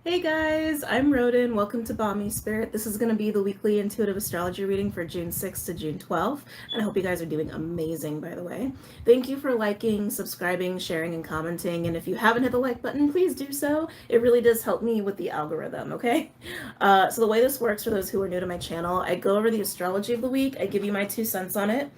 Hey guys, I'm Rodin. Welcome to BOMISpirit. This is going to be the weekly intuitive astrology reading for June 6th to June 12th. And I hope you guys are doing amazing, by the way. Thank you for liking, subscribing, sharing, and commenting. And if you haven't hit the like button, please do so. It really does help me with the algorithm, okay? So the way this works for those who are new to my channel, I go over the astrology of the week. I give you my 2 cents on it.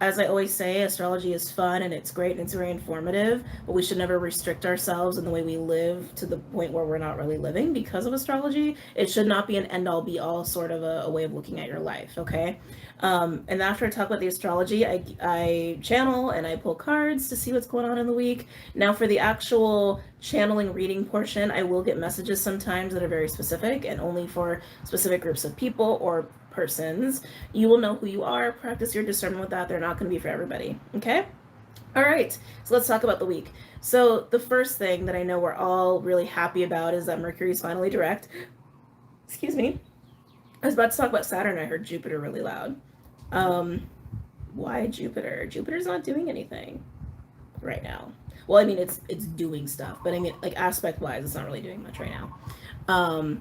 As I always say, astrology is fun and it's great and it's very informative, but we should never restrict ourselves in the way we live to the point where we're not really living because of astrology. It should not be an end-all be-all sort of a way of looking at your life, okay? And after I talk about the astrology, I channel and I pull cards to see what's going on in the week. Now for the actual channeling reading portion, I will get messages sometimes that are very specific and only for specific groups of people or persons. You will know who you are. Practice your discernment with that. They're not going to be for everybody. Okay? All right. So let's talk about the week. So the first thing that I know we're all really happy about is that Mercury is finally direct. Excuse me. I was about to talk about Saturn. I heard Jupiter really loud. Why Jupiter? Jupiter's not doing anything right now. Well, I mean, it's doing stuff, but I mean, like aspect-wise, it's not really doing much right now.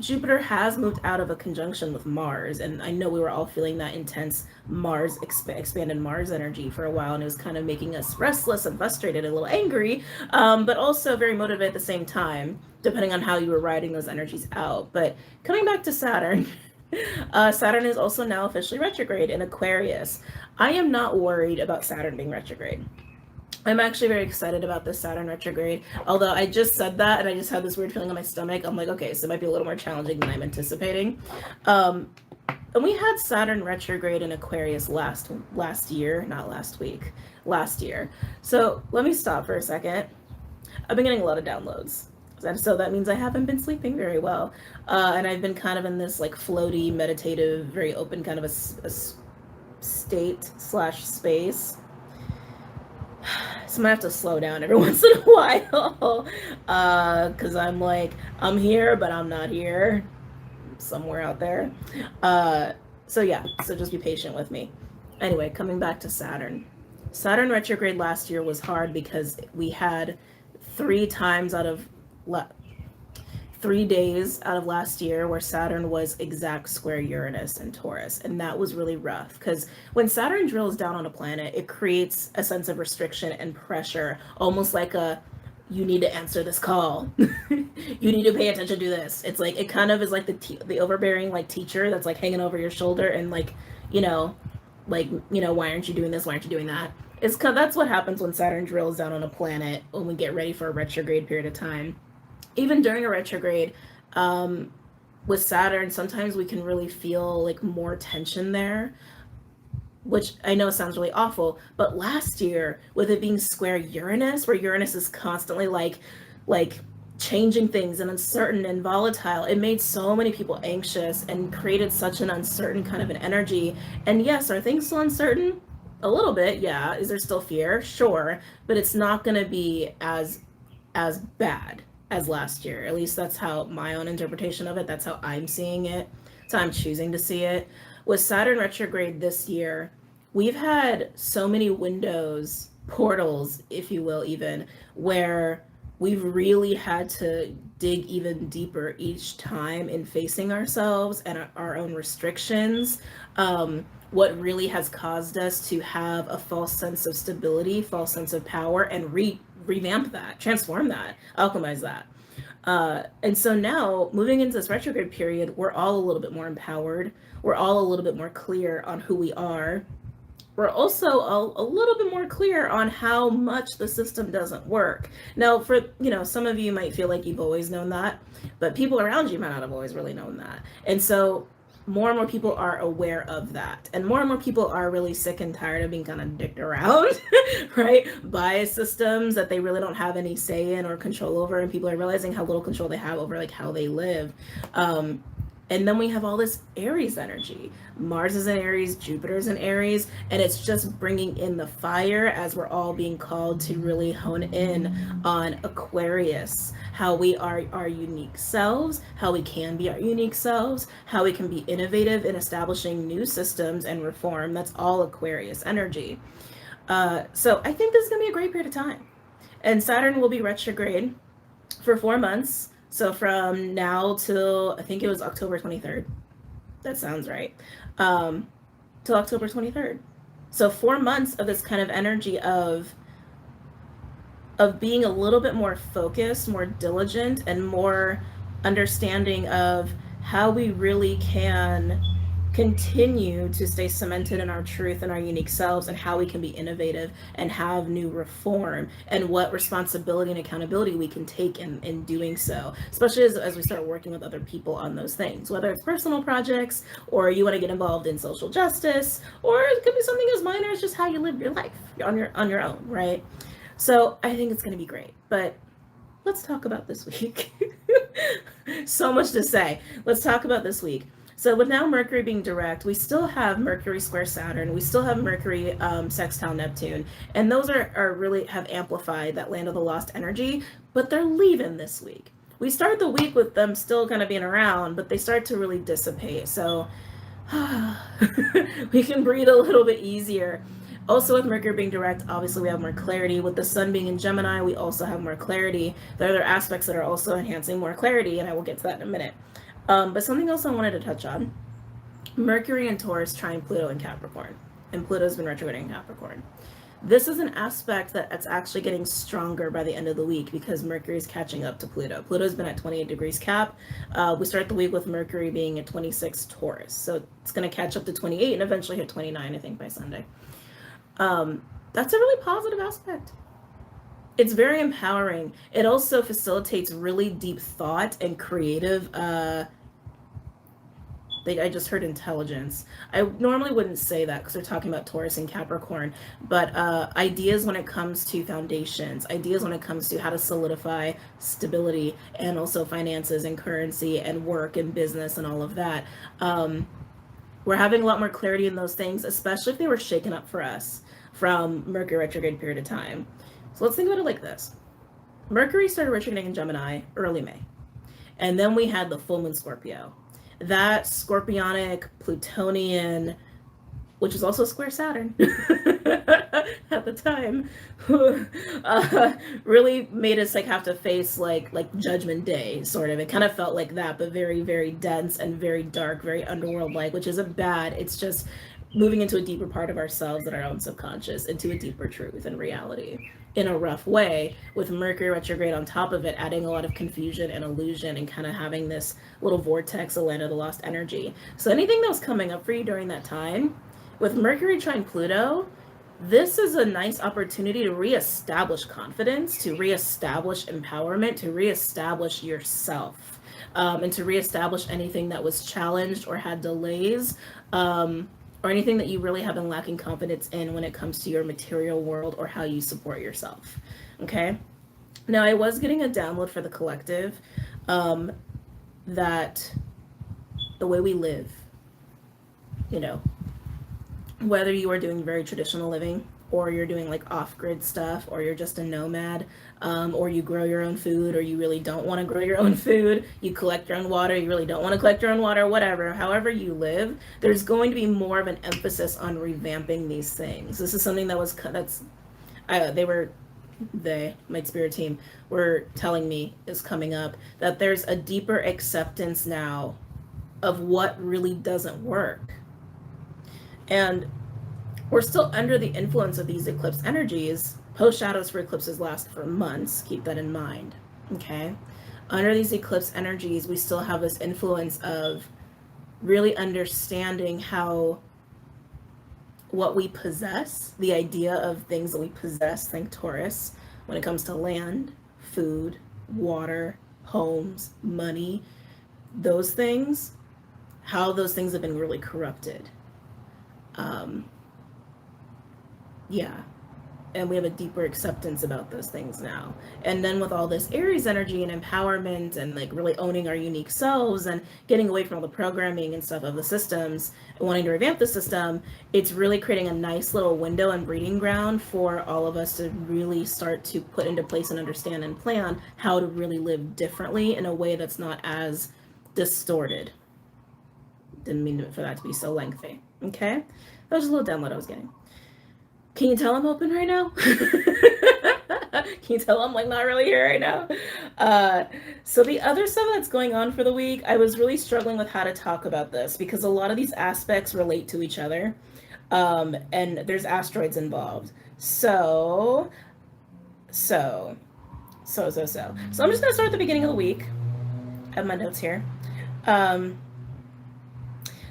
Jupiter has moved out of a conjunction with Mars, and I know we were all feeling that intense Mars expanded Mars energy for a while, and it was kind of making us restless and frustrated, a little angry, but also very motivated at the same time, depending on how you were riding those energies out. But coming back to Saturn, Saturn is also now officially retrograde in Aquarius. I am not worried about Saturn being retrograde. I'm actually very excited about this Saturn retrograde. Although I just said that and I just had this weird feeling in my stomach. I'm like, okay, so it might be a little more challenging than I'm anticipating. And we had Saturn retrograde in Aquarius last year, not last week, last year. So let me stop for a second. I've been getting a lot of downloads. So that means I haven't been sleeping very well. And I've been kind of in this like floaty, meditative, very open kind of a state/space. So I'm gonna have to slow down every once in a while because I'm like, I'm here, but I'm not here, somewhere out there. So yeah, so just be patient with me. Anyway, coming back to Saturn. Saturn retrograde last year was hard because we had 3 days out of last year where Saturn was exact square Uranus and Taurus, and that was really rough because when Saturn drills down on a planet, it creates a sense of restriction and pressure, almost like you need to answer this call. You need to pay attention to this. It's like, it kind of is like the overbearing like teacher that's like hanging over your shoulder and like, why aren't you doing this? Why aren't you doing that? That's what happens when Saturn drills down on a planet when we get ready for a retrograde period of time. Even during a retrograde, with Saturn, sometimes we can really feel like more tension there, which I know sounds really awful, but last year, with it being square Uranus, where Uranus is constantly like changing things and uncertain and volatile, it made so many people anxious and created such an uncertain kind of an energy. And yes, are things still uncertain? A little bit, yeah. Is there still fear? Sure, but it's not going to be as bad as last year. At least that's how my own interpretation of it, that's how I'm seeing it. So I'm choosing to see it. With Saturn retrograde this year, we've had so many windows, portals, if you will, even, where we've really had to dig even deeper each time in facing ourselves and our own restrictions. What really has caused us to have a false sense of stability, false sense of power, and revamp that, transform that, alchemize that. And so now, moving into this retrograde period, we're all a little bit more empowered. We're all a little bit more clear on who we are. We're also a little bit more clear on how much the system doesn't work. Now, for, some of you might feel like you've always known that, but people around you might not have always really known that. And so more and more people are aware of that, and more people are really sick and tired of being kind of dicked around right, by systems that they really don't have any say in or control over, and people are realizing how little control they have over like how they live. And then we have all this Aries energy. Mars is in Aries, Jupiter is in Aries, and it's just bringing in the fire as we're all being called to really hone in on Aquarius, how we are our unique selves, how we can be our unique selves, how we can be innovative in establishing new systems and reform. That's all Aquarius energy. So I think this is going to be a great period of time. And Saturn will be retrograde for 4 months. So from now till, I think it was October 23rd. That sounds right. Till October 23rd. So 4 months of this kind of energy of being a little bit more focused, more diligent, and more understanding of how we really can continue to stay cemented in our truth and our unique selves, and how we can be innovative and have new reform, and what responsibility and accountability we can take in doing so, especially as we start working with other people on those things, whether it's personal projects or you want to get involved in social justice, or it could be something as minor as just how you live your life on your own, right? So I think it's going to be great, but let's talk about this week. So much to say. Let's talk about this week. So with now Mercury being direct, we still have Mercury square Saturn. We still have Mercury sextile Neptune. And those are really have amplified that land of the lost energy, but they're leaving this week. We start the week with them still kind of being around, but they start to really dissipate. So we can breathe a little bit easier. Also, with Mercury being direct, obviously we have more clarity. With the Sun being in Gemini, we also have more clarity. There are other aspects that are also enhancing more clarity, and I will get to that in a minute. But something else I wanted to touch on. Mercury and Taurus trine Pluto in Capricorn, and Pluto's been retrograding in Capricorn. This is an aspect that's actually getting stronger by the end of the week because Mercury is catching up to Pluto. Pluto's been at 28 degrees Cap. We start the week with Mercury being at 26 Taurus. So it's going to catch up to 28 and eventually hit 29, I think, by Sunday. That's a really positive aspect. It's very empowering. It also facilitates really deep thought and creative, I just heard intelligence. I normally wouldn't say that because they're talking about Taurus and Capricorn, but ideas when it comes to foundations, ideas when it comes to how to solidify stability, and also finances and currency and work and business and all of that. We're having a lot more clarity in those things, especially if they were shaken up for us from Mercury retrograde period of time. So let's think about it like this. Mercury started retrograding in Gemini early May. And then we had the full moon Scorpio. That Scorpionic, Plutonian, which is also square Saturn at the time, really made us like have to face like Judgment Day, sort of. It kind of felt like that, but very, very dense and very dark, very underworld-like, which isn't bad. It's just moving into a deeper part of ourselves and our own subconscious, into a deeper truth and reality in a rough way, with Mercury retrograde on top of it, adding a lot of confusion and illusion and kind of having this little vortex, a land of the lost energy. So anything that was coming up for you during that time, with Mercury trine Pluto, this is a nice opportunity to reestablish confidence, to reestablish empowerment, to reestablish yourself, and to reestablish anything that was challenged or had delays, or anything that you really have been lacking confidence in when it comes to your material world or how you support yourself. Okay? Now, I was getting a download for the collective that the way we live, whether you are doing very traditional living, or you're doing like off-grid stuff, or you're just a nomad, or you grow your own food, or you really don't want to grow your own food, you collect your own water, you really don't want to collect your own water, whatever, however you live, there's going to be more of an emphasis on revamping these things. This is something my spirit team were telling me is coming up, that there's a deeper acceptance now of what really doesn't work. And we're still under the influence of these eclipse energies. Post shadows for eclipses last for months. Keep that in mind. Okay? Under these eclipse energies, we still have this influence of really understanding how what we possess, the idea of things that we possess, think Taurus, when it comes to land, food, water, homes, money, those things, how those things have been really corrupted. And we have a deeper acceptance about those things now. And then with all this Aries energy and empowerment and like really owning our unique selves and getting away from all the programming and stuff of the systems and wanting to revamp the system, it's really creating a nice little window and breeding ground for all of us to really start to put into place and understand and plan how to really live differently in a way that's not as distorted. Didn't mean for that to be so lengthy. Okay? That was a little download I was getting. Can you tell I'm open right now? you tell I'm like not really here right now? So the other stuff that's going on for the week, I was really struggling with how to talk about this because a lot of these aspects relate to each other, and there's asteroids involved. So I'm just gonna start at the beginning of the week. I have my notes here. Um,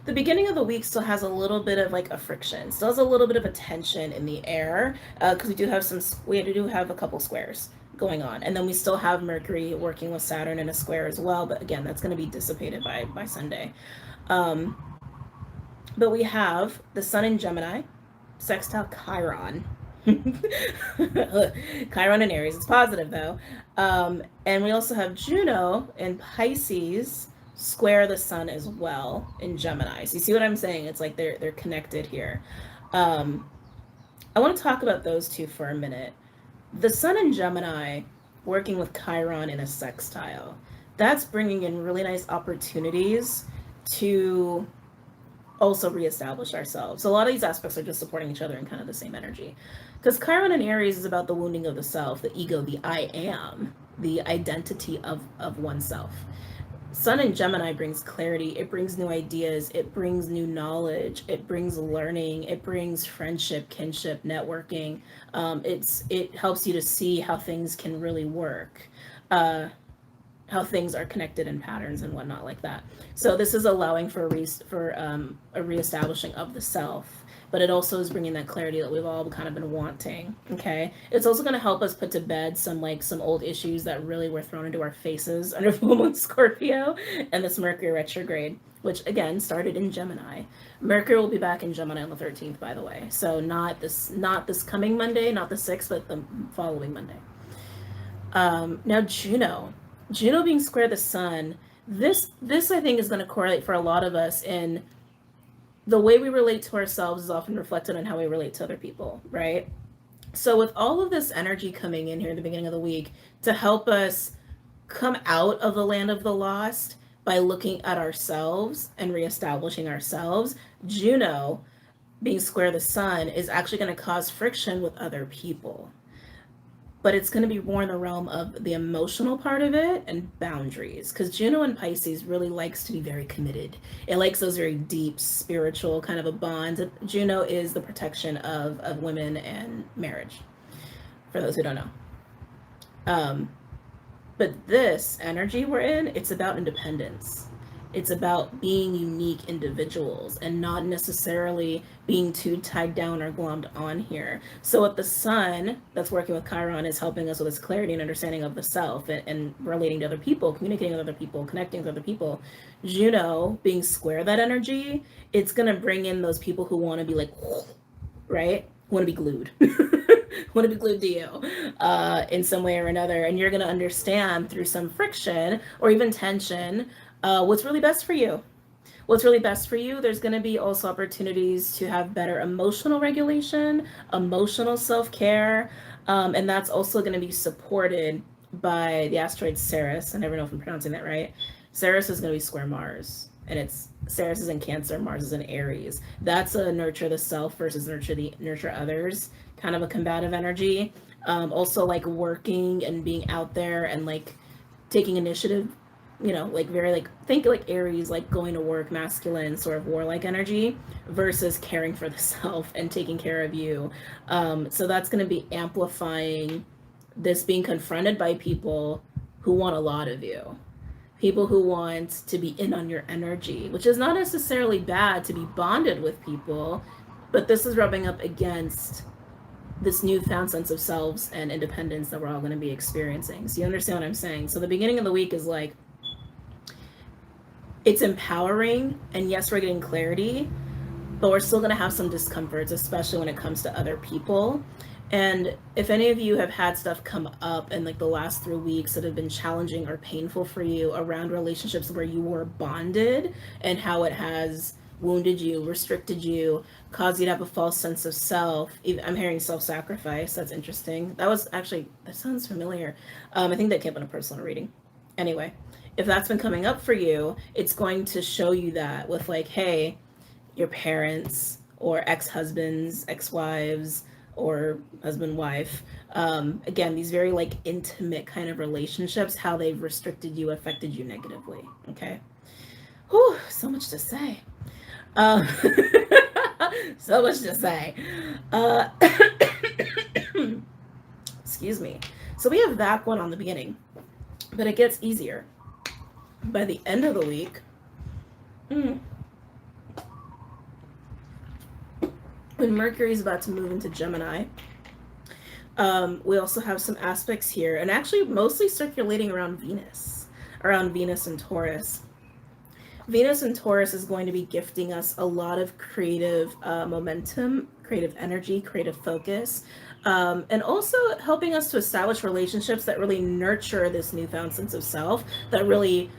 the beginning of the week still has a little bit of like a friction, still has a little bit of a tension in the air, because we do have a couple squares going on, and then we still have Mercury working with Saturn in a square as well. But again, that's going to be dissipated by Sunday. Um, but we have the Sun in Gemini, sextile Chiron. Chiron in Aries. It's positive though. And we also have Juno in Pisces square the Sun as well in Gemini. So you see what I'm saying? It's like they're connected here. I want to talk about those two for a minute. The Sun in Gemini working with Chiron in a sextile. That's bringing in really nice opportunities to also reestablish ourselves. So a lot of these aspects are just supporting each other in kind of the same energy. Because Chiron in Aries is about the wounding of the self, the ego, the I am, the identity of oneself. Sun in Gemini brings clarity, it brings new ideas, it brings new knowledge, it brings learning, it brings friendship, kinship, networking. It helps you to see how things can really work, how things are connected in patterns and whatnot like that. So this is allowing for a reestablishing of the self, but it also is bringing that clarity that we've all kind of been wanting. Okay, it's also going to help us put to bed some old issues that really were thrown into our faces under full moon Scorpio and this Mercury retrograde, which again started in Gemini. Mercury will be back in Gemini on the 13th, by the way. So not this coming Monday, not the 6th, but the following Monday. Now Juno being square the Sun, this I think is going to correlate for a lot of us in the way we relate to ourselves is often reflected on how we relate to other people, right? So with all of this energy coming in here at the beginning of the week to help us come out of the land of the lost by looking at ourselves and reestablishing ourselves, Juno being square the Sun is actually going to cause friction with other people. But it's going to be more in the realm of the emotional part of it and boundaries, because Juno in Pisces really likes to be very committed. It likes those very deep spiritual kind of a bond. Juno is the protection of women and marriage, for those who don't know. But this energy we're in, it's about independence. It's about being unique individuals and not necessarily being too tied down or glommed on here. So what the Sun that's working with Chiron is helping us with this clarity and understanding of the self and relating to other people, communicating with other people, connecting with other people. Juno being square that energy, it's going to bring in those people who want to be like, right? Want to be glued. Want to be glued to you in some way or another. And you're going to understand through some friction or even tension what's really best for you. What's really best for you, there's going to be also opportunities to have better emotional regulation, emotional self-care, and that's also going to be supported by the asteroid Ceres. I never know if I'm pronouncing that right. Ceres is going to be square Mars, and Ceres is in Cancer, Mars is in Aries. That's a nurture the self versus nurture others, kind of a combative energy. Also like working and being out there and like taking initiative, like very think like Aries, like going to work, masculine sort of warlike energy versus caring for the self and taking care of you. So that's going to be amplifying this being confronted by people who want a lot of you, people who want to be in on your energy, which is not necessarily bad to be bonded with people, but this is rubbing up against this newfound sense of selves and independence that we're all going to be experiencing. So you understand what I'm saying? So the beginning of the week is like, it's empowering, and yes, we're getting clarity, but we're still going to have some discomforts, especially when it comes to other people. And if any of you have had stuff come up in like the last 3 weeks that have been challenging or painful for you around relationships where you were bonded and how it has wounded you, restricted you, caused you to have a false sense of self. I'm hearing self-sacrifice. That's interesting. That sounds familiar. I think that came up in a personal reading. Anyway, if that's been coming up for you, it's going to show you that with like, hey, your parents or ex-husbands, ex-wives, or husband-wife. Again, these very like intimate kind of relationships, how they've restricted you, affected you negatively. Okay. Whew, so much to say. Um, so much to say. Uh, excuse me. So we have that one on the beginning, but it gets easier. By the end of the week, when Mercury is about to move into Gemini, we also have some aspects here, and actually mostly circulating around Venus and Taurus. Venus and Taurus is going to be gifting us a lot of creative momentum, creative energy, creative focus, and also helping us to establish relationships that really nurture this newfound sense of self, that really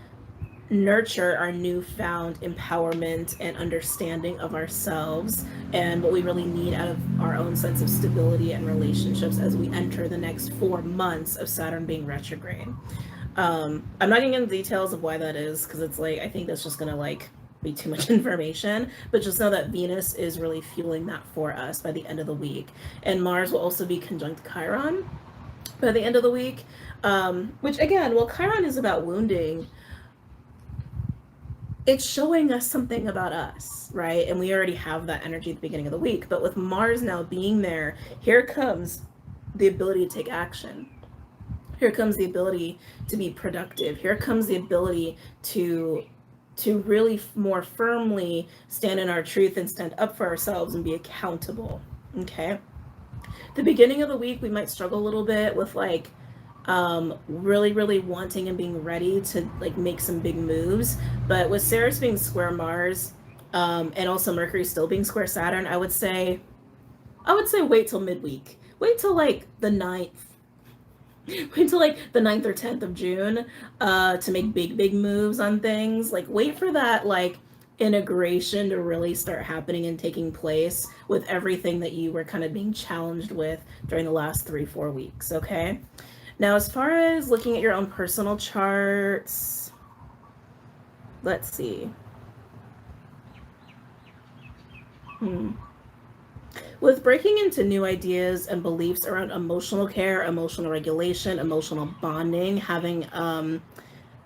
nurture our newfound empowerment and understanding of ourselves and what we really need out of our own sense of stability and relationships as we enter the next 4 months of Saturn being retrograde. I'm not getting into details of why that is, because it's like, I think that's just gonna like be too much information, but just know that Venus is really fueling that for us by the end of the week. And Mars will also be conjunct Chiron by the end of the week, which again, well, Chiron is about wounding. It's showing us something about us, right? And we already have that energy at the beginning of the week, but with Mars now being there, here comes the ability to take action. Here comes the ability to be productive. Here comes the ability to really more firmly stand in our truth and stand up for ourselves and be accountable. Okay. The beginning of the week, we might struggle a little bit with like really wanting and being ready to like make some big moves. But with Ceres being square Mars, and also Mercury still being square Saturn, I would say wait till midweek. Wait till like the 9th. Wait till like the 9th or 10th of June to make big moves on things. Like wait for that like integration to really start happening and taking place with everything that you were kind of being challenged with during the last 3-4 weeks. Okay. Now, as far as looking at your own personal charts, let's see. With breaking into new ideas and beliefs around emotional care, emotional regulation, emotional bonding, having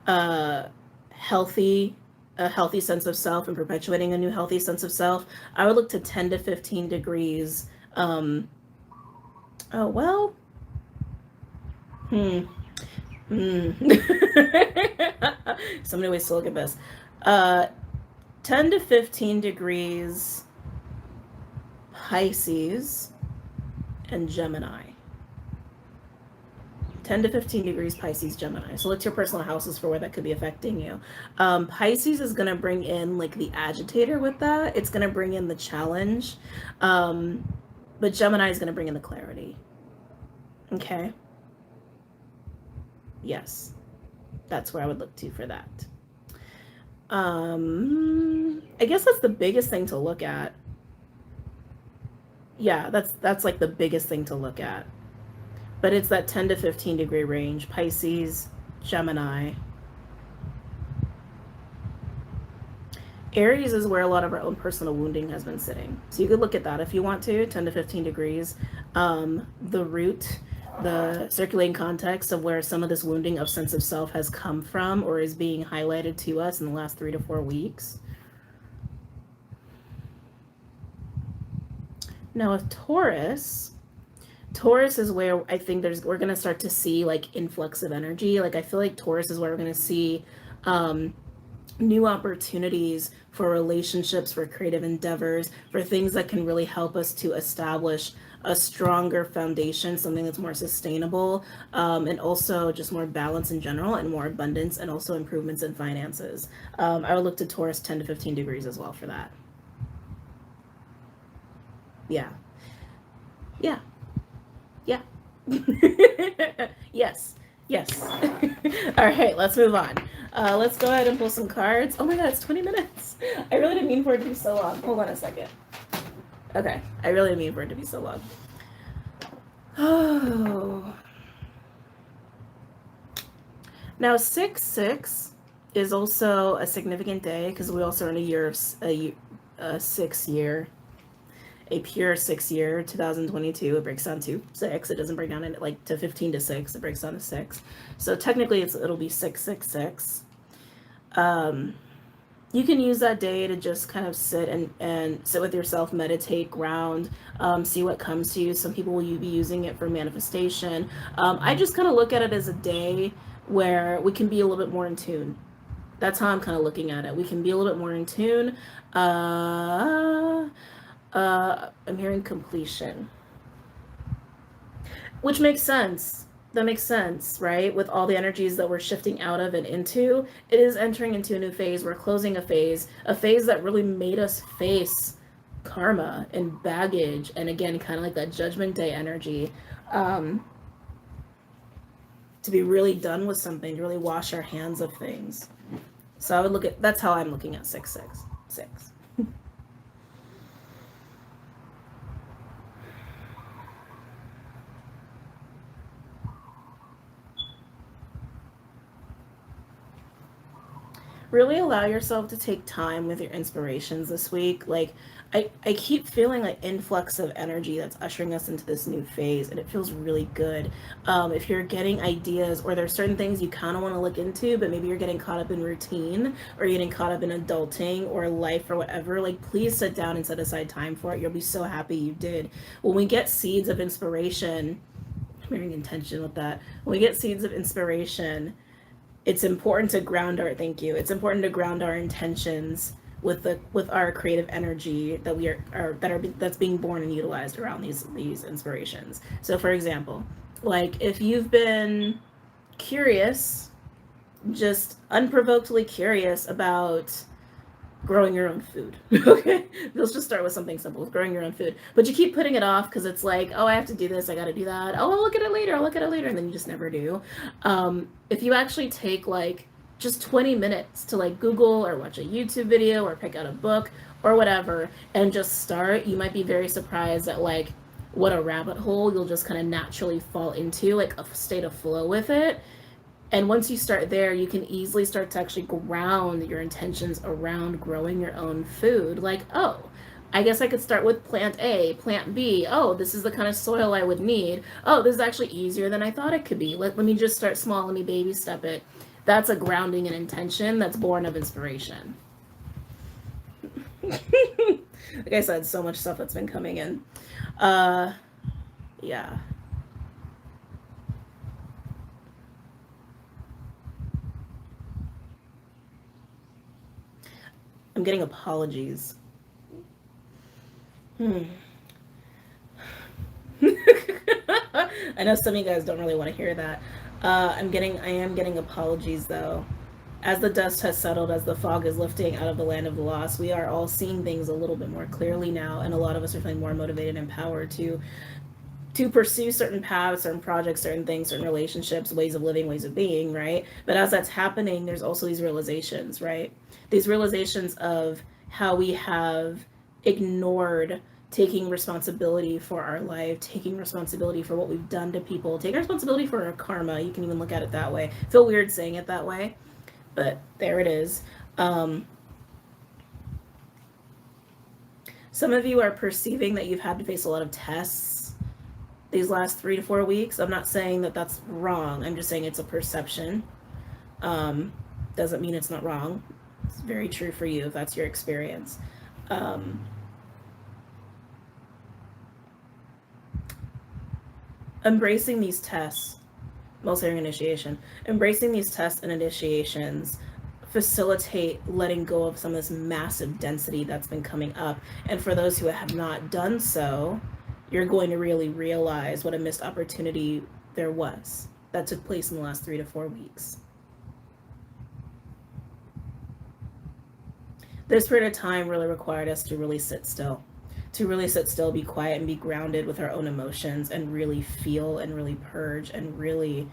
a healthy sense of self and perpetuating a new healthy sense of self, I would look to 10 to 15 degrees. Oh, well. So many ways to look at this. 10 to 15 degrees Pisces and Gemini. 10 to 15 degrees Pisces, Gemini. So look to your personal houses for where that could be affecting you. Pisces is going to bring in like the agitator with that. It's going to bring in the challenge. But Gemini is going to bring in the clarity. Okay. Yes. That's where I would look to for that. I guess that's the biggest thing to look at. Yeah, that's like the biggest thing to look at. But it's that 10 to 15 degree range. Pisces, Gemini. Aries is where a lot of our own personal wounding has been sitting. So you could look at that if you want to, 10 to 15 degrees. The root, the circulating context of where some of this wounding of sense of self has come from or is being highlighted to us in the last 3 to 4 weeks. Now with Taurus is where I think we're going to start to see like influx of energy. Like I feel like Taurus is where we're going to see new opportunities for relationships, for creative endeavors, for things that can really help us to establish a stronger foundation, something that's more sustainable, and also just more balance in general and more abundance and also improvements in finances. I would look to Taurus 10 to 15 degrees as well for that. Yeah. Yes. All right, let's move on. Let's go ahead and pull some cards. Oh my god, it's 20 minutes. I really didn't mean for it to be so long. Hold on a second. Okay, I really didn't mean for it to be so long. Oh. Now 6/6 is also a significant day because we also are in a 6 year. a pure 6 year, 2022. It breaks down to 6. It doesn't break down to 15 to 6. It breaks down to 6. So technically it'll be 666. You can use that day to just kind of sit and sit with yourself, meditate, ground, see what comes to you. Some people will be using it for manifestation. I just kind of look at it as a day where we can be a little bit more in tune. That's how I'm kind of looking at it. We can be a little bit more in tune. I'm hearing completion, which makes sense. That makes sense, right? With all the energies that we're shifting out of and into, it is entering into a new phase. We're closing a phase that really made us face karma and baggage, and again, kind of like that judgment day energy, to be really done with something, to really wash our hands of things. So I would look at, that's how I'm looking at 666. Really allow yourself to take time with your inspirations this week. Like, I keep feeling like influx of energy that's ushering us into this new phase, and it feels really good. If you're getting ideas, or there's certain things you kind of want to look into, but maybe you're getting caught up in routine, or you're getting caught up in adulting or life or whatever, like, please sit down and set aside time for it. You'll be so happy you did. When we get seeds of inspiration, I'm hearing intention with that. When we get seeds of inspiration, it's important to ground our it's important to ground our intentions with our creative energy that that's being born and utilized around these inspirations. So for example, like, if you've been curious, just unprovokedly curious about growing your own food. Okay, let's just start with something simple, growing your own food, but you keep putting it off because it's like, oh, I have to do this, I got to do that, oh, I'll look at it later, and then you just never do. If you actually take like just 20 minutes to like Google or watch a YouTube video or pick out a book or whatever and just start, you might be very surprised at like what a rabbit hole you'll just kind of naturally fall into, like a state of flow with it. And once you start there, you can easily start to actually ground your intentions around growing your own food. Like, oh, I guess I could start with plant A, plant B. Oh, this is the kind of soil I would need. Oh, this is actually easier than I thought it could be. Let me just start small. Let me baby step it. That's a grounding and intention that's born of inspiration. Like I said, so much stuff that's been coming in. Yeah. I'm getting apologies. I know some of you guys don't really want to hear that. I am getting apologies though. As the dust has settled, as the fog is lifting out of the land of the lost, we are all seeing things a little bit more clearly now, and a lot of us are feeling more motivated and empowered to pursue certain paths, certain projects, certain things, certain relationships, ways of living, ways of being, right? But as that's happening, there's also these realizations, right? These realizations of how we have ignored taking responsibility for our life, taking responsibility for what we've done to people, taking responsibility for our karma. You can even look at it that way. I feel weird saying it that way, but there it is. Some of you are perceiving that you've had to face a lot of tests these last 3 to 4 weeks. I'm not saying that that's wrong. I'm just saying it's a perception. Doesn't mean it's not wrong. It's very true for you if that's your experience. Embracing these tests, mostly during initiation, embracing these tests and initiations facilitate letting go of some of this massive density that's been coming up. And for those who have not done so, you're going to really realize what a missed opportunity there was that took place in the last 3 to 4 weeks. This period of time really required us to really sit still, be quiet and be grounded with our own emotions and really feel and really purge and really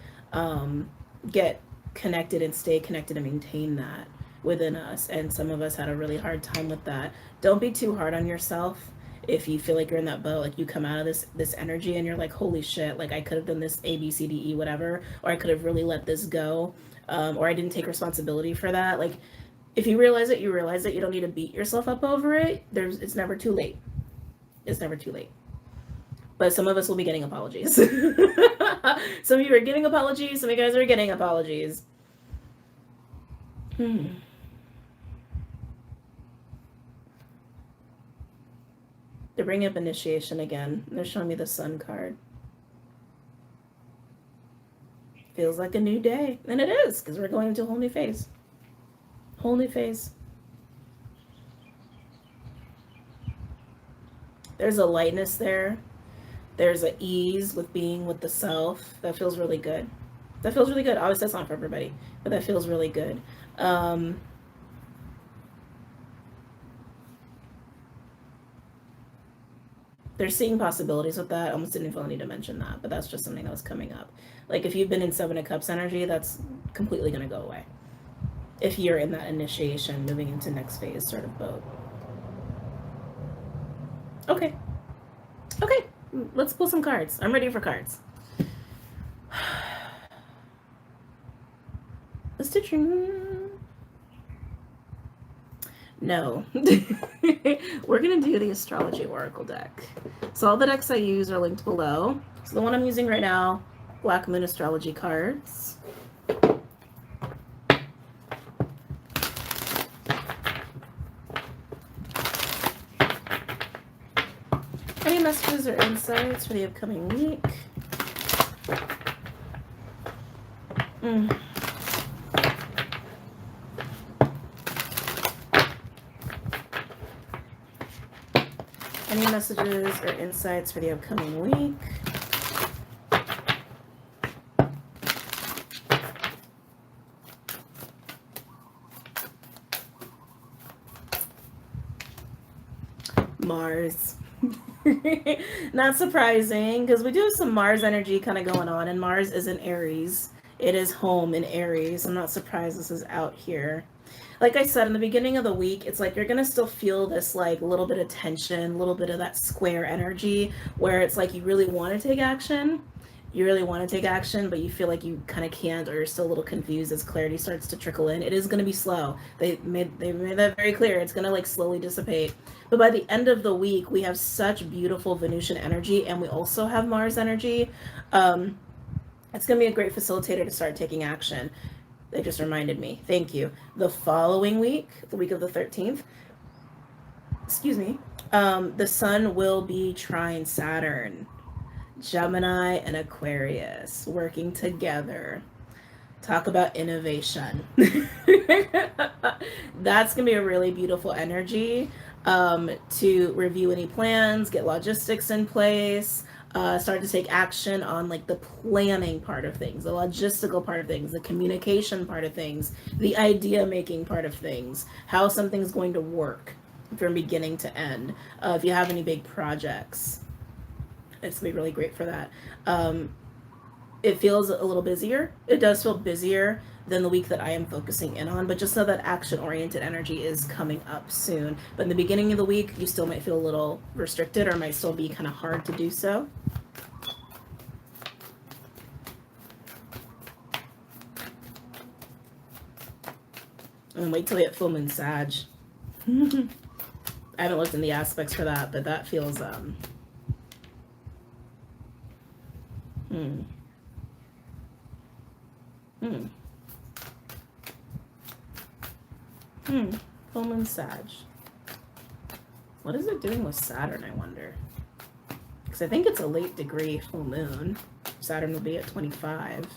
get connected and stay connected and maintain that within us. And some of us had a really hard time with that. Don't be too hard on yourself. If you feel like you're in that boat, like you come out of this energy and you're like, holy shit, like I could have done this A, B, C, D, E, whatever, or I could have really let this go, or I didn't take responsibility for that. Like, if you realize it, you realize that you don't need to beat yourself up over it. It's never too late. It's never too late. But some of us will be getting apologies. Some of you are giving apologies. Some of you guys are getting apologies. They bring up initiation again. They're showing me the Sun card. Feels like a new day. And it is, because we're going into a whole new phase. Whole new phase. There's a lightness there. There's an ease with being with the self. That feels really good. That feels really good. Obviously, that's not for everybody, but that feels really good. They're seeing possibilities with that. I almost didn't feel I need to mention that, but that's just something that was coming up. Like if you've been in Seven of Cups energy, that's completely going to go away. If you're in that initiation, moving into next phase sort of boat. Okay. Okay. Let's pull some cards. I'm ready for cards. Let's do dream. No. We're going to do the Astrology Oracle deck. So all the decks I use are linked below. So the one I'm using right now, Black Moon Astrology cards. Any messages or insights for the upcoming week? Any messages or insights for the upcoming week? Mars. Not surprising, because we do have some Mars energy kind of going on, and Mars is in Aries. It is home in Aries. I'm not surprised this is out here. Like I said, in the beginning of the week, it's like you're going to still feel this like little bit of tension, a little bit of that square energy, where it's like you really want to take action. You really want to take action, but you feel like you kind of can't, or you're still a little confused as clarity starts to trickle in. It is going to be slow. They made that very clear. It's going to like slowly dissipate. But by the end of the week, we have such beautiful Venusian energy, and we also have Mars energy. It's going to be a great facilitator to start taking action. They just reminded me. Thank you. The following week, the week of the 13th, excuse me, the sun will be trine Saturn. Gemini and Aquarius working together. Talk about innovation. That's going to be a really beautiful energy to review any plans, get logistics in place, start to take action on like the planning part of things, the logistical part of things, the communication part of things, the idea making part of things, how something's going to work from beginning to end. If you have any big projects, it's going to be really great for that. It feels a little busier. It does feel busier than the week that I am focusing in on, but just know that action-oriented energy is coming up soon. But in the beginning of the week, you still might feel a little restricted, or might still be kind of hard to do so. And wait till we hit full moon Sag. I haven't looked in the aspects for that, but that feels Full moon Sag. What is it doing with Saturn, I wonder? Because I think it's a late degree full moon. Saturn will be at 25.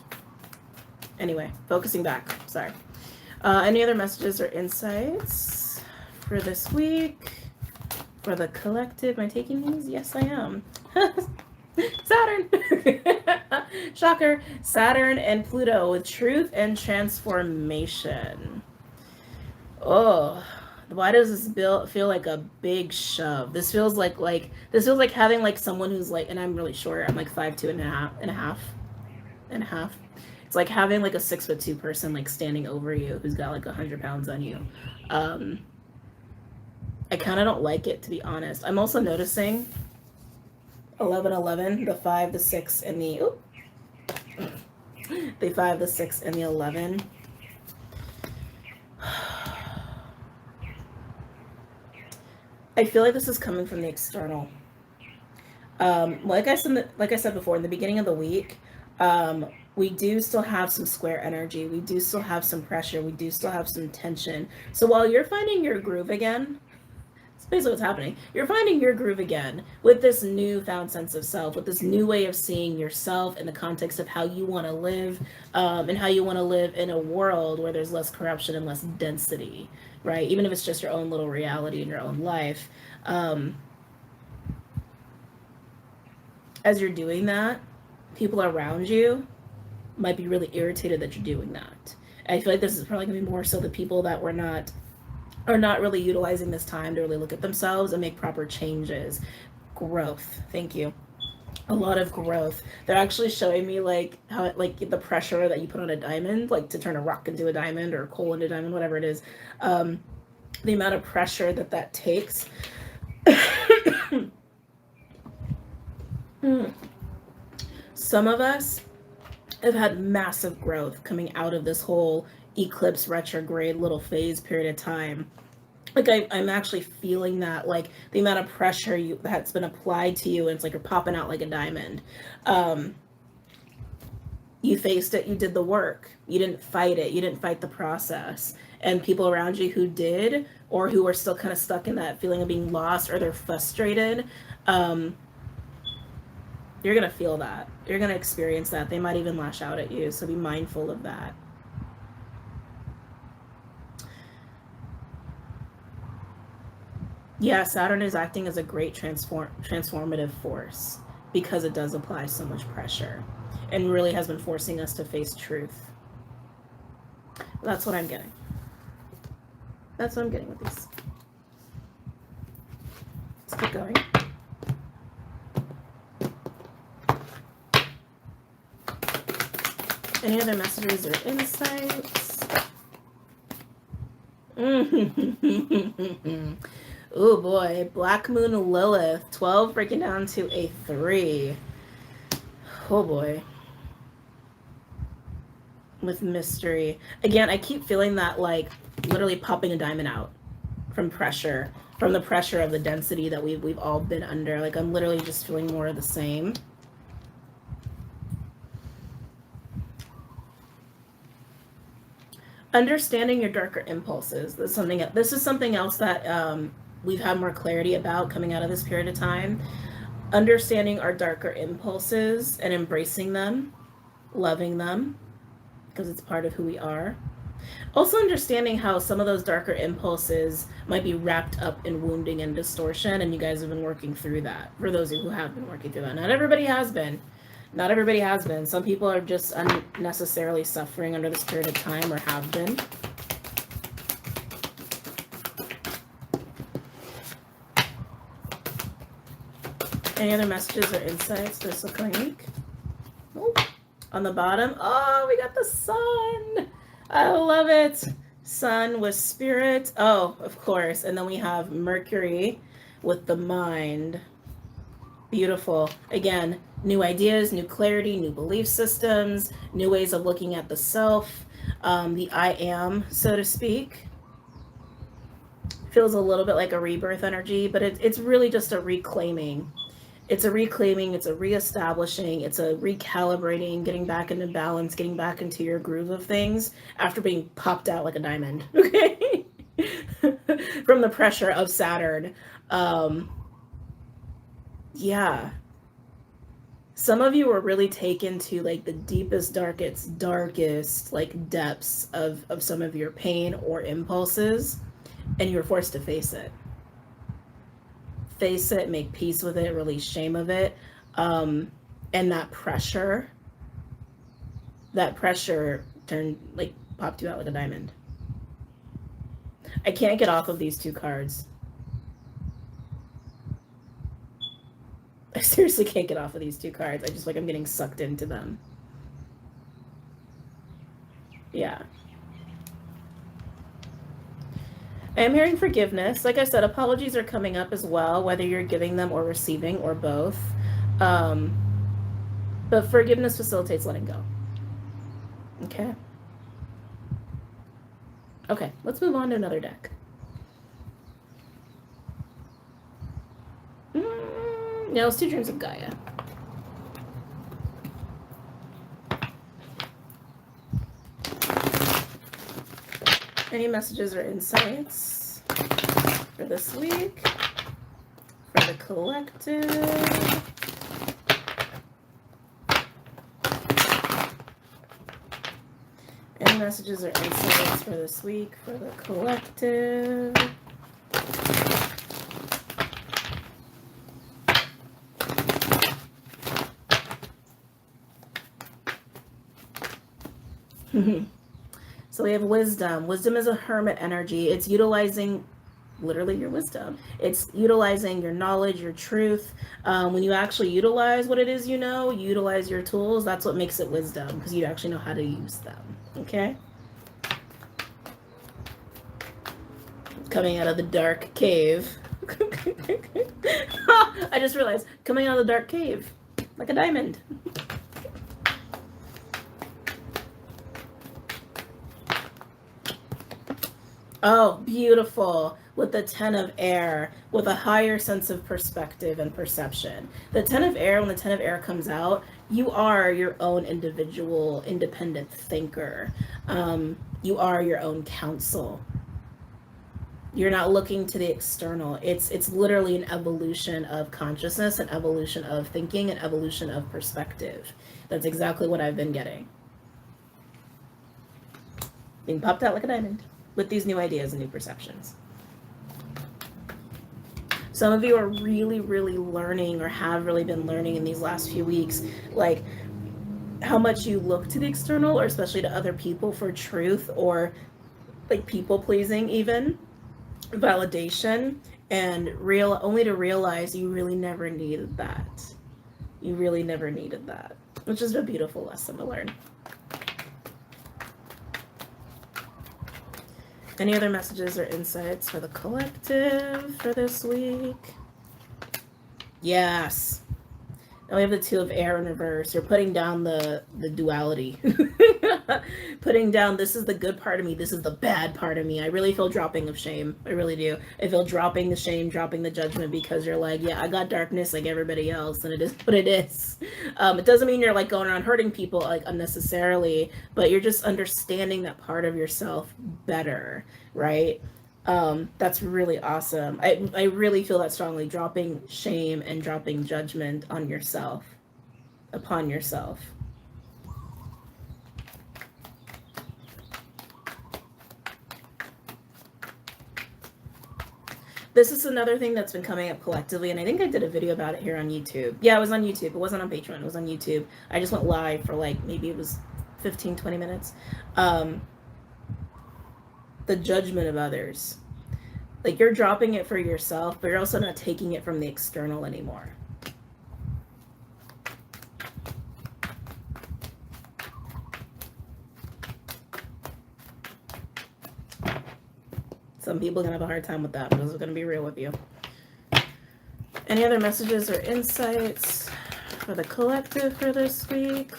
Anyway, focusing back. Sorry. Any other messages or insights for this week? For the collective? Am I taking these? Yes, I am. Saturn. Shocker. Saturn and Pluto with truth and transformation. Oh, why does this feel like a big shove? This feels like having like someone who's like, and I'm really short. I'm like 5'2" and a half. It's like having like a 6'2" person like standing over you who's got like 100 pounds on you. I kind of don't like it, to be honest. I'm also noticing 11, the 5, the 6, and the 5, the 6, and the 11. I feel like this is coming from the external. Like I said before, in the beginning of the week, we do still have some square energy. We do still have some pressure. We do still have some tension. So while you're finding your groove again, it's basically what's happening. You're finding your groove again with this newfound sense of self, with this new way of seeing yourself in the context of how you want to live, and how you want to live in a world where there's less corruption and less density, right? Even if it's just your own little reality in your own life. As you're doing that, people around you might be really irritated that you're doing that. I feel like this is probably going to be more so the people that are not really utilizing this time to really look at themselves and make proper changes. Growth. Thank you. A lot of growth. They're actually showing me like how like the pressure that you put on a diamond, like to turn a rock into a diamond or coal into a diamond, whatever it is. The amount of pressure that takes. Some of us have had massive growth coming out of this whole eclipse retrograde little phase period of time. Like I'm actually feeling that, like the amount of pressure that's been applied to you, and it's like you're popping out like a diamond. You faced it, you did the work, you didn't fight it, you didn't fight the process. And people around you who did, or who are still kind of stuck in that feeling of being lost, or they're frustrated, you're gonna feel that. You're gonna experience that. They might even lash out at you, so be mindful of that. Yeah, Saturn is acting as a great transformative force because it does apply so much pressure and really has been forcing us to face truth. That's what I'm getting. That's what I'm getting with these. Let's keep going. Any other messages or insights? Oh boy, Black Moon Lilith, 12 breaking down to a 3. Oh boy. With mystery. Again, I keep feeling that like literally popping a diamond out from pressure, from the pressure of the density that we've all been under. Like I'm literally just feeling more of the same. Understanding your darker impulses. This is something else that we've had more clarity about coming out of this period of time. Understanding our darker impulses and embracing them, loving them, because it's part of who we are. Also understanding how some of those darker impulses might be wrapped up in wounding and distortion, and you guys have been working through that. For those of you who have been working through that. Not everybody has been. Not everybody has been. Some people are just unnecessarily suffering under this period of time, or have been. Any other messages or insights for this upcoming week? Oh, on the bottom, oh, we got the sun. I love it. Sun with spirit. Oh, of course. And then we have Mercury with the mind. Beautiful. Again, new ideas, new clarity, new belief systems, new ways of looking at the self, the I am, so to speak. Feels a little bit like a rebirth energy, but it's really just a reclaiming. It's a reclaiming, it's a reestablishing, it's a recalibrating, getting back into balance, getting back into your groove of things after being popped out like a diamond, okay? From the pressure of Saturn. Yeah. Some of you were really taken to like the deepest, darkest like depths of some of your pain or impulses, and you were forced to face it. Face it, make peace with it, release shame of it. And that pressure turned, like, popped you out like a diamond. I can't get off of these two cards. I seriously can't get off of these two cards. I just, like, I'm getting sucked into them. Yeah. I am hearing forgiveness. Like I said, apologies are coming up as well, whether you're giving them or receiving or both. But forgiveness facilitates letting go. Okay. Okay, let's move on to another deck. No, it's 2 dreams of Gaia. Any messages or insights for this week? For the collective? Any messages or insights for this week for the collective? So we have wisdom. Wisdom is a hermit energy. It's utilizing literally your wisdom. It's utilizing your knowledge, your truth. When you actually utilize what it is you know, you utilize your tools, that's what makes it wisdom, because you actually know how to use them. Okay? Coming out of the dark cave. I just realized, coming out of the dark cave, like a diamond. Oh, beautiful. With the 10 of air, with a higher sense of perspective and perception. The 10 of air, when the 10 of air comes out, you are your own individual, independent thinker. You are your own counsel. You're not looking to the external. It's literally an evolution of consciousness, an evolution of thinking, an evolution of perspective. That's exactly what I've been getting. Being popped out like a diamond with these new ideas and new perceptions. Some of you are really, really learning, or have really been learning in these last few weeks, like how much you look to the external, or especially to other people, for truth, or like people pleasing, even validation, and only to realize you really never needed that. You really never needed that, which is a beautiful lesson to learn. Any other messages or insights for the collective for this week? Yes. Now we have the 2 of air in reverse. You're putting down the duality. Putting down, this is the good part of me, this is the bad part of me. I really feel dropping of shame. I really do. I feel dropping the shame, dropping the judgment, because you're like, yeah, I got darkness like everybody else, and it is what it is. It doesn't mean you're like going around hurting people like unnecessarily, but you're just understanding that part of yourself better, right? That's really awesome. I really feel that strongly, dropping shame and dropping judgment on yourself, upon yourself. This is another thing that's been coming up collectively, and I think I did a video about it here on YouTube. Yeah, it was on YouTube. It wasn't on Patreon. It was on YouTube. I just went live for like, maybe it was 15, 20 minutes. The judgment of others. Like, you're dropping it for yourself, but you're also not taking it from the external anymore. Some people are going to have a hard time with that, but I'm going to be real with you. Any other messages or insights for the collective for this week?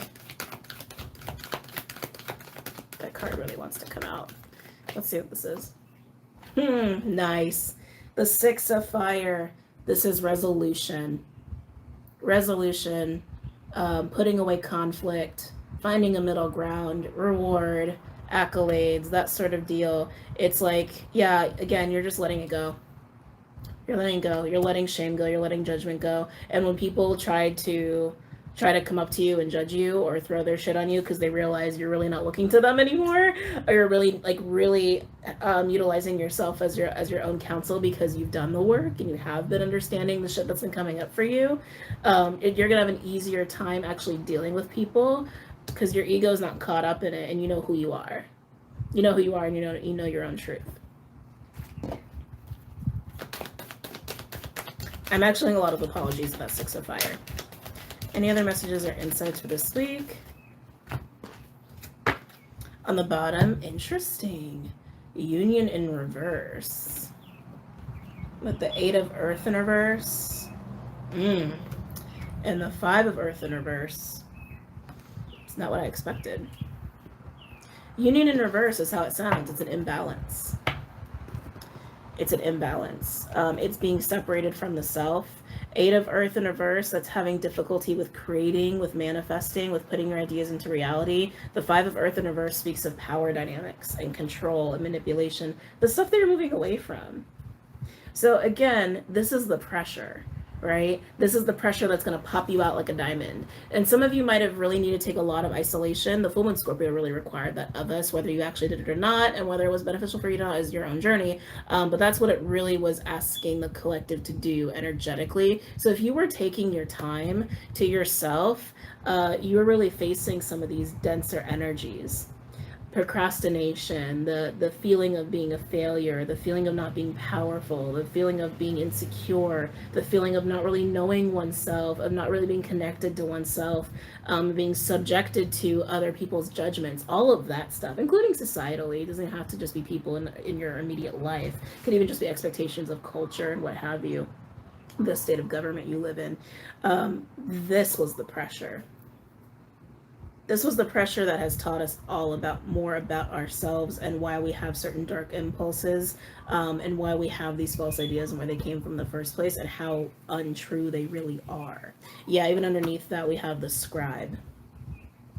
That card really wants to come out. Let's see what this is. Nice. The 6 of fire. This is resolution. Resolution. Putting away conflict. Finding a middle ground. Reward. Accolades, that sort of deal. It's like, yeah, again, you're just letting it go. You're letting go. You're letting shame go. You're letting judgment go. And when people try to come up to you and judge you, or throw their shit on you because they realize you're really not looking to them anymore, or you're really utilizing yourself as your own counsel because you've done the work and you have been understanding the shit that's been coming up for you, you're gonna have an easier time actually dealing with people, because your ego is not caught up in it, and you know who you are. You know who you are, and you know your own truth. I'm actually doing a lot of apologies about 6 of fire. Any other messages or insights for this week? On the bottom, interesting. Union in reverse. With the 8 of earth in reverse. And the 5 of earth in reverse. It's not what I expected. Union in reverse is how it sounds. It's an imbalance. It's an imbalance. It's being separated from the self, Eight of Earth in reverse, that's having difficulty with creating, with manifesting, with putting your ideas into reality. The Five of Earth in reverse speaks of power dynamics and control and manipulation, the stuff that you're moving away from. So again, this is the pressure, right? This is the pressure that's going to pop you out like a diamond. And some of you might have really needed to take a lot of isolation. The full moon Scorpio really required that of us, whether you actually did it or not, and whether it was beneficial for you or not is your own journey. But that's what it really was asking the collective to do energetically. So if you were taking your time to yourself, you were really facing some of these denser energies. Procrastination, the feeling of being a failure, the feeling of not being powerful, the feeling of being insecure, the feeling of not really knowing oneself, of not really being connected to oneself, being subjected to other people's judgments, all of that stuff, including societally. It doesn't have to just be people in your immediate life. It could even just be expectations of culture and what have you, the state of government you live in. This was the pressure. This was the pressure that has taught us all more about ourselves and why we have certain dark impulses, and why we have these false ideas and where they came from in the first place and how untrue they really are. Yeah, even underneath that we have the scribe,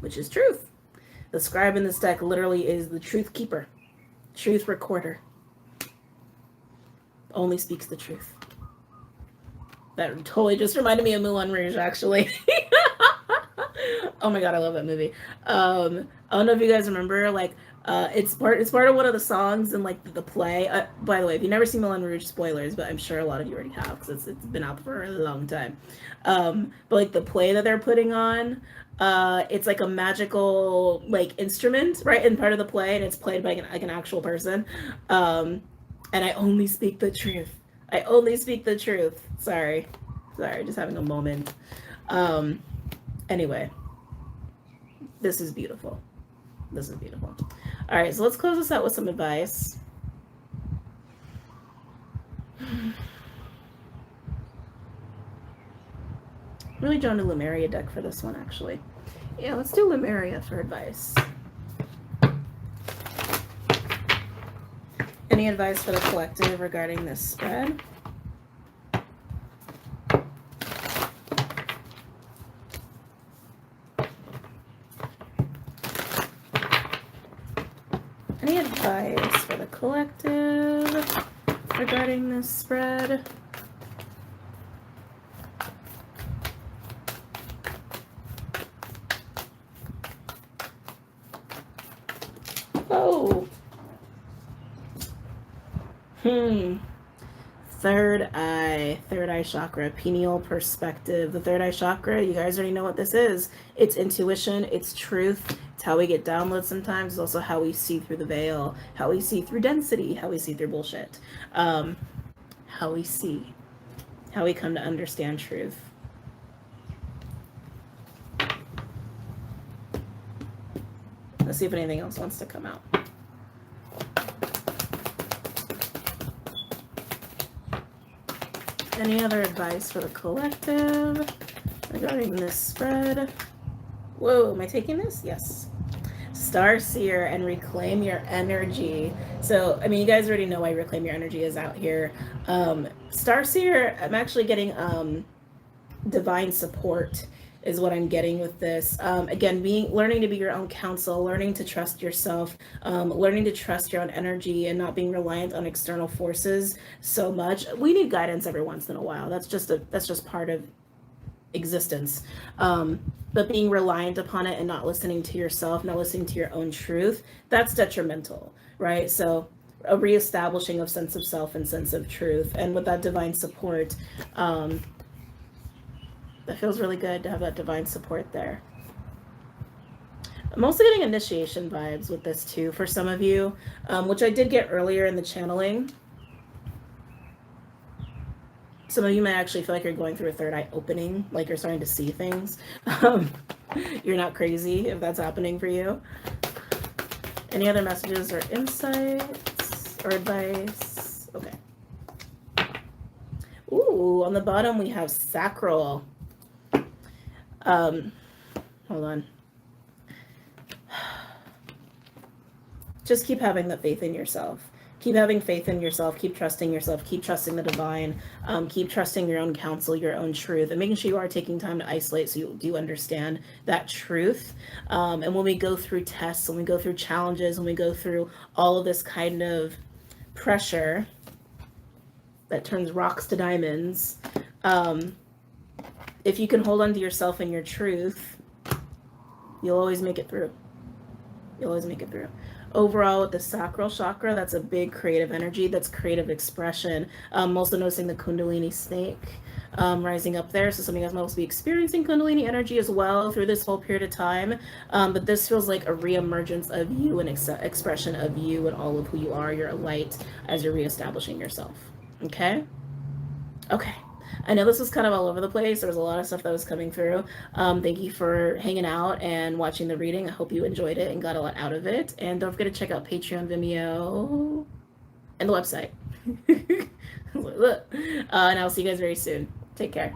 which is truth. The scribe in this deck literally is the truth keeper, truth recorder. Only speaks the truth. That totally just reminded me of Moulin Rouge, actually. Oh my god, I love that movie. I don't know if you guys remember, like, it's part of one of the songs in like the play. By the way, if you've never seen Moulin Rouge, spoilers, but I'm sure a lot of you already have because it's been out for a long time. But like the play that they're putting on, it's like a magical like instrument, right, in part of the play, and it's played by like an actual person. And I only speak the truth. I only speak the truth. Sorry, just having a moment. Anyway, this is beautiful. This is beautiful. All right, so let's close this out with some advice. Really drawn to Lemuria deck for this one, actually. Yeah, let's do Lemuria for advice. Any advice for the collective regarding this spread? Any advice for the collective regarding this spread? Oh. Third eye chakra, pineal perspective. The third eye chakra, you guys already know what this is. It's intuition, it's truth. It's how we get downloads sometimes. It's also how we see through the veil, how we see through density, how we see through bullshit. How we see, how we come to understand truth. Let's see if anything else wants to come out. Any other advice for the collective regarding this spread? Whoa, am I taking this? Yes. Starseer and reclaim your energy. So, I mean, you guys already know why reclaim your energy is out here. Starseer, I'm actually getting divine support is what I'm getting with this. Again, learning to be your own counsel, learning to trust yourself, learning to trust your own energy and not being reliant on external forces so much. We need guidance every once in a while. That's just part of existence. But being reliant upon it and not listening to yourself, not listening to your own truth, that's detrimental, right? So a reestablishing of sense of self and sense of truth. And with that divine support, that feels really good to have that divine support there. I'm also getting initiation vibes with this too for some of you, which I did get earlier in the channeling. Some of you might actually feel like you're going through a third eye opening, like you're starting to see things. You're not crazy if that's happening for you. Any other messages or insights or advice? Okay. Ooh, on the bottom we have sacral. Hold on. Just keep having the faith in yourself. Keep having faith in yourself. Keep trusting yourself. Keep trusting the divine. Keep trusting your own counsel, your own truth, and making sure you are taking time to isolate so you do understand that truth. And when we go through tests, when we go through challenges, when we go through all of this kind of pressure that turns rocks to diamonds, if you can hold on to yourself and your truth, you'll always make it through. You'll always make it through. Overall, with the sacral chakra, that's a big creative energy. That's creative expression. I'm also noticing the Kundalini snake rising up there. So some of you guys might also be experiencing Kundalini energy as well through this whole period of time. But this feels like a reemergence of you and expression of you and all of who you are. You're a light as you're reestablishing yourself. Okay? Okay. I know this was kind of all over the place. There was a lot of stuff that was coming through. Thank you for hanging out and watching the reading. I hope you enjoyed it and got a lot out of it. And don't forget to check out Patreon, Vimeo, and the website. And I'll see you guys very soon. Take care.